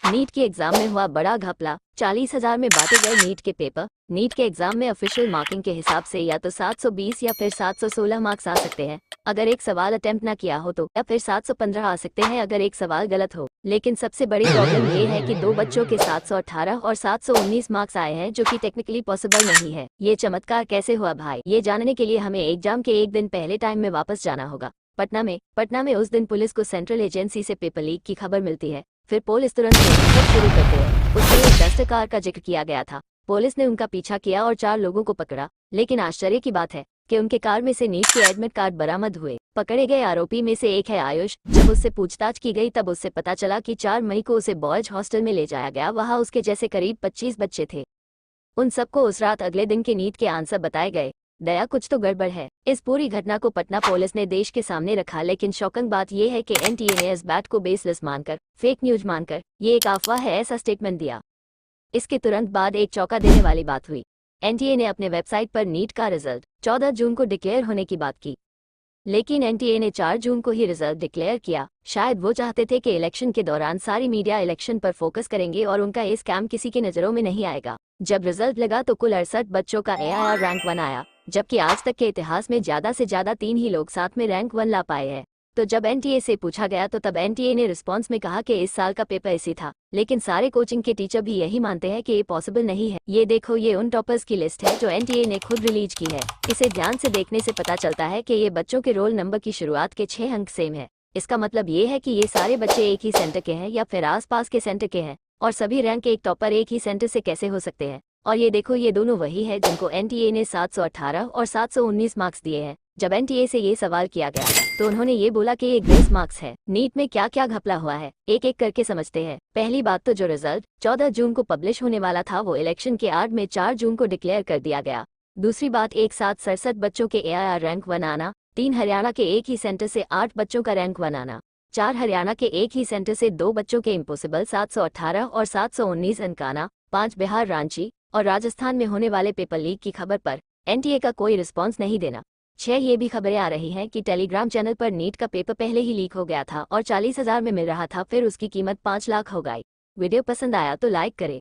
NEET के exam में हुआ बड़ा घपला। 40,000 में बांटे गए नीट के पेपर। नीट के एग्जाम में ऑफिशियल मार्किंग के हिसाब से या तो 720 या फिर 716 मार्क्स आ सकते हैं अगर एक सवाल अटेम्प्ट ना किया हो तो, या फिर 715 आ सकते हैं अगर एक सवाल गलत हो। लेकिन सबसे बड़ी प्रॉब्लम ये है कि दो बच्चों के 718 और 719 मार्क्स आए हैं, जो कि टेक्निकली पॉसिबल नहीं है। ये चमत्कार कैसे हुआ भाई? ये जानने के लिए हमें एग्जाम के एक दिन पहले टाइम में वापस जाना होगा। पटना में उस दिन पुलिस को सेंट्रल एजेंसी से पेपर लीक की खबर मिलती है। फिर पुलिस तुरंत शुरू करते हैं। उसमें एक डस्टर कार का जिक्र किया गया था। पुलिस ने उनका पीछा किया और 4 लोगों को पकड़ा। लेकिन आश्चर्य की बात है कि उनके कार में से नीट के एडमिट कार्ड बरामद हुए। पकड़े गए आरोपी में से एक है आयुष। जब उससे पूछताछ की गई तब उससे पता चला कि 4 मई को उसे बॉयज हॉस्टल में ले जाया गया। वहां उसके जैसे करीब 25 बच्चे थे। उन सबको उस रात अगले दिन के नीट के आंसर बताए गए। दया, कुछ तो गड़बड़ है। इस पूरी घटना को पटना पुलिस ने देश के सामने रखा, लेकिन शॉकिंग बात यह है कि एनटीए ने इस बात को बेसलेस मानकर, फेक न्यूज मानकर, ये एक अफवाह है ऐसा स्टेटमेंट दिया। इसके तुरंत बाद एक चौंका देने वाली बात हुई। एनटीए ने अपने वेबसाइट पर नीट का रिजल्ट 14 जून को डिक्लेयर होने की बात की, लेकिन एनटीए ने 4 जून को ही रिजल्ट डिक्लेयर किया। शायद वो चाहते थे कि इलेक्शन के दौरान सारी मीडिया इलेक्शन पर फोकस करेंगे और उनका ये स्कैम किसी की नज़रों में नहीं आएगा। जब रिजल्ट लगा तो कुल 68 बच्चों का एआईआर रैंक 1 आया, जबकि आज तक के इतिहास में ज्यादा से ज्यादा 3 ही लोग साथ में रैंक 1 ला पाए हैं। तो जब एनटीए से पूछा गया तो तब एनटीए ने रिस्पांस में कहा कि इस साल का पेपर ऐसी था, लेकिन सारे कोचिंग के टीचर भी यही मानते हैं कि ये पॉसिबल नहीं है। ये देखो, ये उन टॉपर्स की लिस्ट है जो एनटीए ने खुद रिलीज की है। इसे ध्यान से देखने से पता चलता है कि ये बच्चों के रोल नंबर की शुरुआत के 6 अंक सेम है। इसका मतलब ये है कि ये सारे बच्चे एक ही सेंटर के हैं या फिर आसपास के सेंटर के हैं, और सभी रैंक एक टॉपर एक ही सेंटर से कैसे हो सकते हैं? और ये देखो, ये दोनों वही है जिनको एनटीए ने 718 और 719 मार्क्स दिए हैं। जब एनटीए से ये सवाल किया गया तो उन्होंने ये बोला कि ये ग्रेस मार्क्स है। नीट में क्या क्या घपला हुआ है, एक एक करके समझते हैं। पहली बात तो जो रिजल्ट 14 जून को पब्लिश होने वाला था वो इलेक्शन के आड़ में 4 जून को डिक्लेयर कर दिया गया। दूसरी बात, एक साथ 67 बच्चों के एआईआर रैंक 1 आना, 3 हरियाणा के एक ही सेंटर से 8 बच्चों का रैंक 1 आना, 4 हरियाणा के एक ही सेंटर से 2 बच्चों के इम्पॉसिबल 718 और 719 अंक आना, 5 बिहार, रांची और राजस्थान में होने वाले पेपर लीक की खबर पर एनटीए का कोई रिस्पांस नहीं देना। 6 ये भी खबरें आ रही हैं कि टेलीग्राम चैनल पर नीट का पेपर पहले ही लीक हो गया था और 40,000 में मिल रहा था, फिर उसकी कीमत 5 लाख हो गई। वीडियो पसंद आया तो लाइक करें।